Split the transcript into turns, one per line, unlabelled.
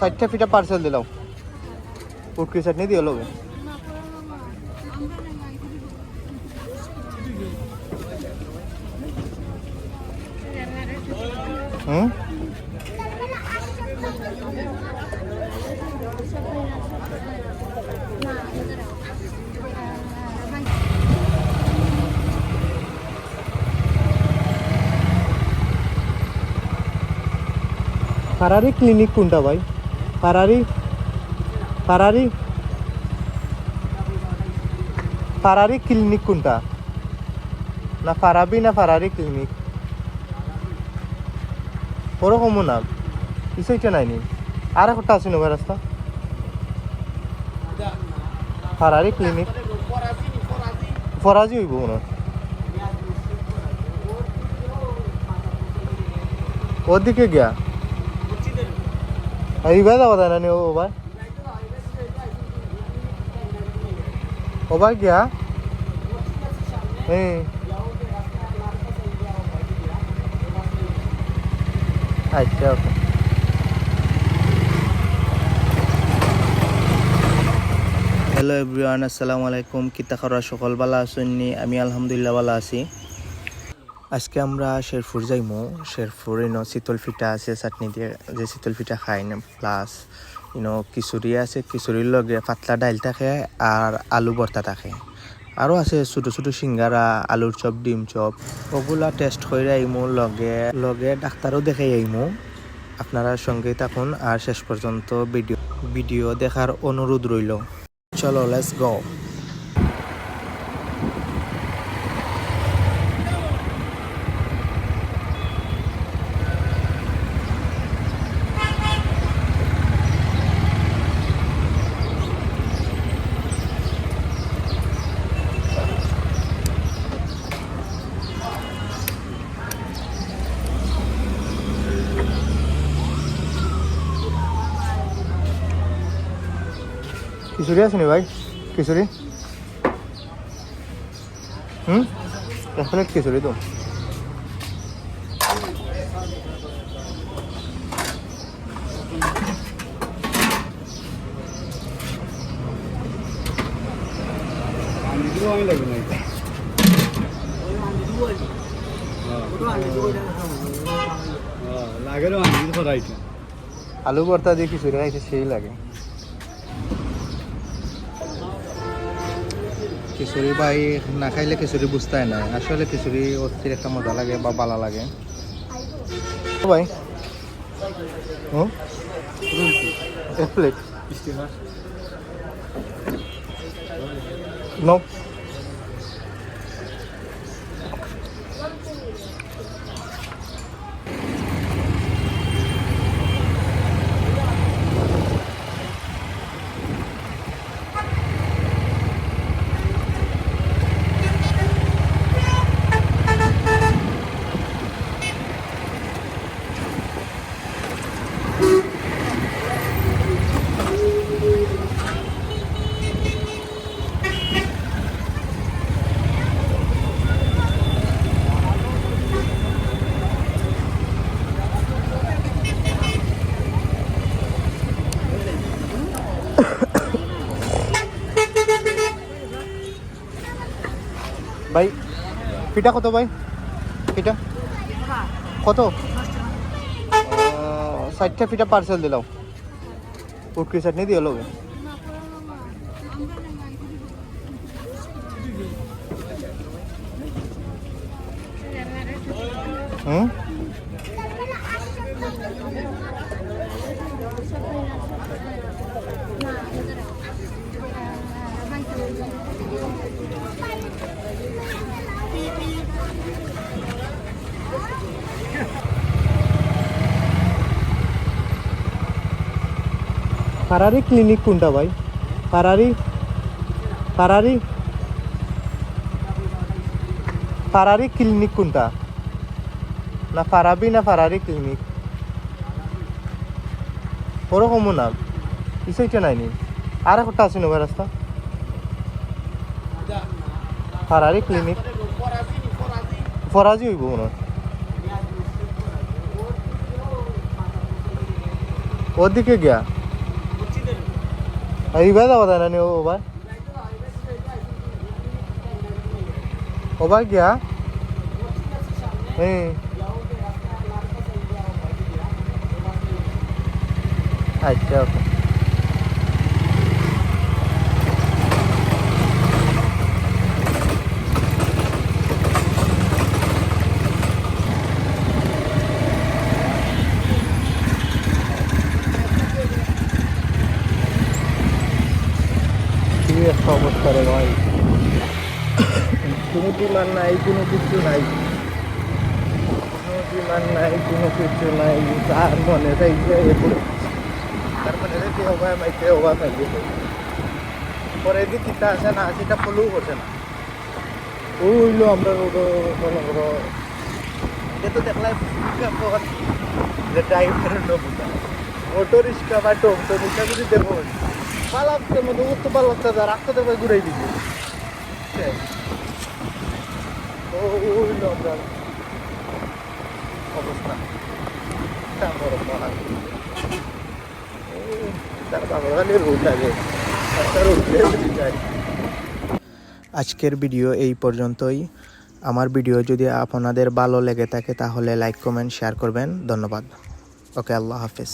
60টা ফিটা পার্সেল দিলাম পুটকি চাটনি দিয়ে লগে হুম ফারারি ক্লিনিক কোনটা ভাই ফারারি ফারারি ফারারি ক্লিনিক কোনটা না ফারাবি না ফারারি ক্লিনিক ওরকমও নাম কিছু এটা নাইনি আর একটা আছে নবা রাস্তা ফারারি ক্লিনিক ফরাজি হইব মনে হয় ওদিকে গিয়া এইবার যাওয়া যায় না নি ওবার গিয়া হ্যাঁ আচ্ছা ওকে হ্যালো এভরিওয়ান আসসালামু আলাইকুম কিতা খরা সকল ভালো আছেননি আমি আলহামদুলিল্লাহ ভালো আছি আজকে আমরা শেরপুর যাইমু শেরপুর শীতল পিঠা আছে চাটনি দিয়ে যে শীতল পিঠা খাই না প্লাস খিচুড়ি আছে খিচুড়ির লগে পাতলা ডাইল থাকে আর আলু ভর্তা থাকে আরও আছে ছোটো ছোটো সিঙ্গারা আলুর চপ ডিম চপ ওগুলা টেস্ট করে আইমু লগে লগে ডাক্তারও দেখাই আইমু আপনারা সঙ্গে থাকুন আর শেষ পর্যন্ত ভিডিও দেখার অনুরোধ রইল চলো লেটস গো খিচুড়ি আছে নি ভাই খিচুড়ি এক প্লেট খিচুড়ি তো আলু ভর্তা দিয়ে খিচুড়ি খাইছে সেই লাগে খিচুড়ি ভাই না খাইলে খিচুড়ি বুঝতে না আসলে খিচুড়ি অস্থির একটা মজা লাগে বা ভালো লাগে ভাই এক প্লেট নো ভাই পিঠা কত ভাই পিঠা কত 60টা পিঠা পার্সেল দিলাম পুটকি চাটনি দিয়ে লগে ফারারি ক্লিনিক কোনটা ভাই ফারারি ফারারি ফারারি ক্লিনিক কোনটা না ফারাবি না ফারারি ক্লিনিক ওরকমও নাম কিছু এটা নাইনি আর একটা আছে নবা রাস্তা ফারারি ক্লিনিক ফরাজি হইব মনে হয় ওদিকে গিয়া এই বাদা বাদা না নিও ওবা ওবা গিয়া আচ্ছা ওকে কি একটা অবস্থা রে ভাই কোনো বিমান নাই কোনো কিছু নাই কোনো বিমান নাই কোনো কিছু নাই তার মনে চাইছে তার মনে রেখে হবা মাইতে হবা থাকবে পরে যে কিতা আছে না সেটা ফলোও করছে না ওইলো আমরা মনে করো এটা তো দেখলাম বিজ্ঞাপন যে ড্রাইভারের নমুনা অটো রিক্সা বা টোটো রিক্সা যদি দেবো পালাতে মধ্যে উত্তর পালাতে রাস্তা দেখবে ঘুরাই দিচ্ছে ওইলো আমরা অবস্থা বড় মহা তার বাঙালি রোড লাগে আজকের ভিডিও এই পর্যন্তই আমার ভিডিও যদি আপনাদের ভালো লেগে থাকে তাহলে লাইক কমেন্ট শেয়ার করবেন ধন্যবাদ ওকে আল্লাহ হাফেজ